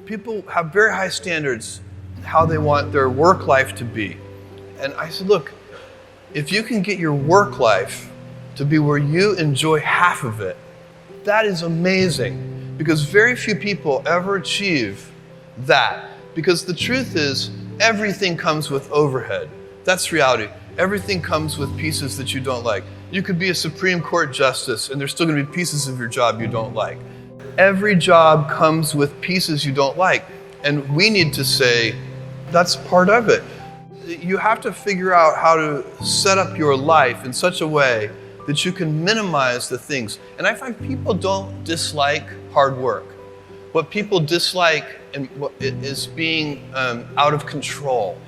People have very high standards how they want their work life to be. And I said, look, if you can get your work life to be where you enjoy half of it, that is amazing, because very few people ever achieve that. Because the truth is, everything comes with overhead. That's reality. Everything comes with pieces that you don't like. You could be a Supreme Court justice and there's still going to be pieces of your job you don't like. Every job comes with pieces you don't like. And we need to say, that's part of it. You have to figure out how to set up your life in such a way that you can minimize the things. And I find people don't dislike hard work. What people dislike is being out of control.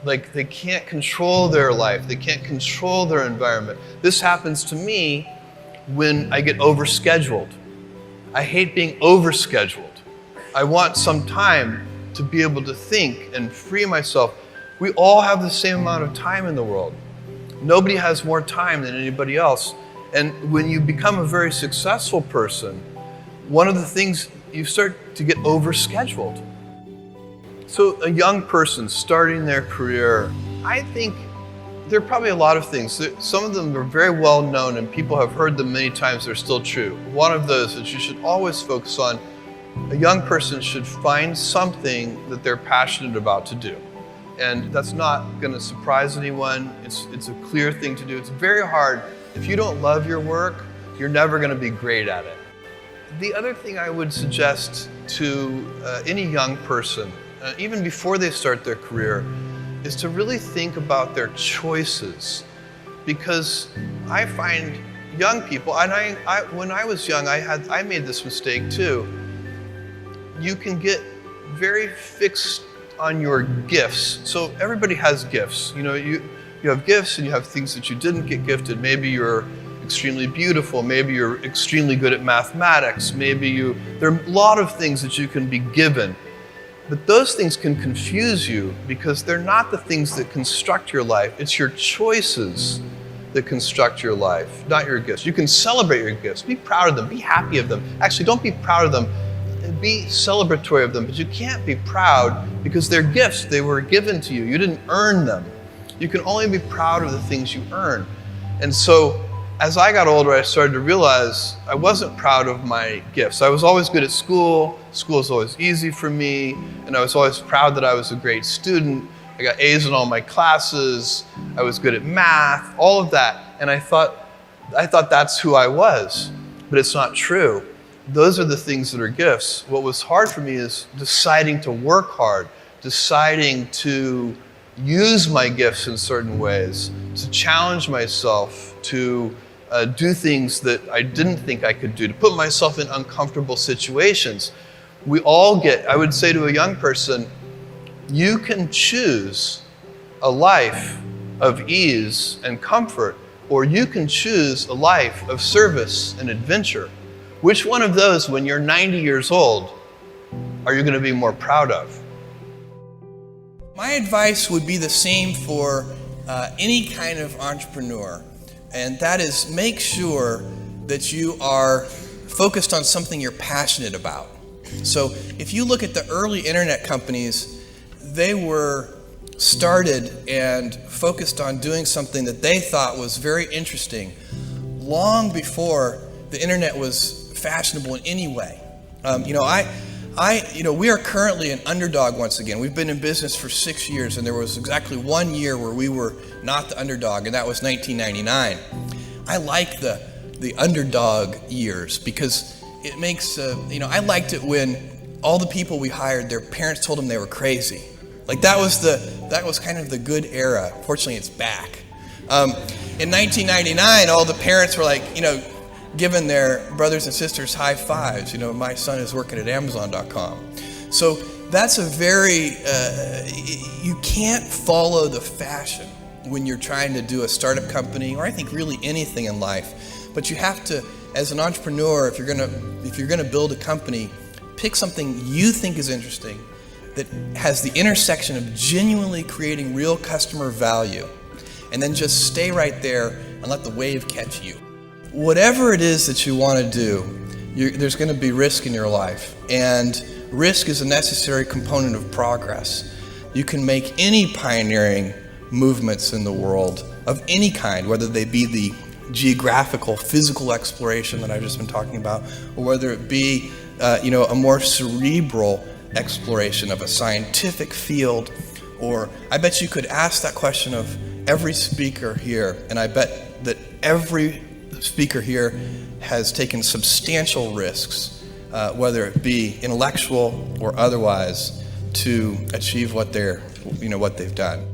Like they can't control their life. They can't control their environment. This happens to me when I get overscheduled. I hate being overscheduled. I want some time to be able to think and free myself. We all have the same amount of time in the world. Nobody has more time than anybody else. And when you become a very successful person, one of the things, you start to get overscheduled. So a young person starting their career, I think there are probably a lot of things. Some of them are very well known and people have heard them many times, they're still true. One of those that you should always focus on, a young person should find something that they're passionate about to do. And that's not going to surprise anyone. It's a clear thing to do. It's very hard. If you don't love your work, you're never going to be great at it. The other thing I would suggest to any young person, even before they start their career, is to really think about their choices. Because I find young people, and when I was young, I made this mistake too. You can get very fixed on your gifts. So everybody has gifts. You know, you have gifts and you have things that you didn't get gifted. Maybe you're extremely beautiful. Maybe you're extremely good at mathematics. There are a lot of things that you can be given. But those things can confuse you because they're not the things that construct your life. It's your choices that construct your life, not your gifts. You can celebrate your gifts. Be proud of them. Be happy of them. Actually, don't be proud of them. Be celebratory of them. But you can't be proud because they're gifts. They were given to you. You didn't earn them. You can only be proud of the things you earn. And so as I got older, I started to realize I wasn't proud of my gifts. I was always good at school. School was always easy for me. And I was always proud that I was a great student. I got A's in all my classes. I was good at math, all of that. And I thought that's who I was. But it's not true. Those are the things that are gifts. What was hard for me is deciding to work hard, deciding to use my gifts in certain ways, to challenge myself, to do things that I didn't think I could do, to put myself in uncomfortable situations. We all I would say to a young person, you can choose a life of ease and comfort, or you can choose a life of service and adventure. Which one of those, when you're 90 years old, are you going to be more proud of? My advice would be the same for any kind of entrepreneur, and that is make sure that you are focused on something you're passionate about. So if you look at the early internet companies, they were started and focused on doing something that they thought was very interesting long before the internet was fashionable in any way. We are currently an underdog once again. We've been in business for 6 years, and there was exactly 1 year where we were not the underdog, and that was 1999. I like the underdog years because it makes, I liked it when all the people we hired, their parents told them they were crazy. Like that was kind of the good era. Fortunately, it's back. In 1999, all the parents were like, giving their brothers and sisters high fives. My son is working at Amazon.com. So that's you can't follow the fashion when you're trying to do a startup company, or I think really anything in life. But you have to, as an entrepreneur, if you're gonna build a company, pick something you think is interesting that has the intersection of genuinely creating real customer value, and then just stay right there and let the wave catch you. Whatever it is that you want to do, there's going to be risk in your life. And risk is a necessary component of progress. You can make any pioneering movements in the world of any kind, whether they be the geographical, physical exploration that I've just been talking about, or whether it be a more cerebral exploration of a scientific field. Or I bet you could ask that question of every speaker here, and I bet that every speaker here has taken substantial risks, whether it be intellectual or otherwise, to achieve what they've done.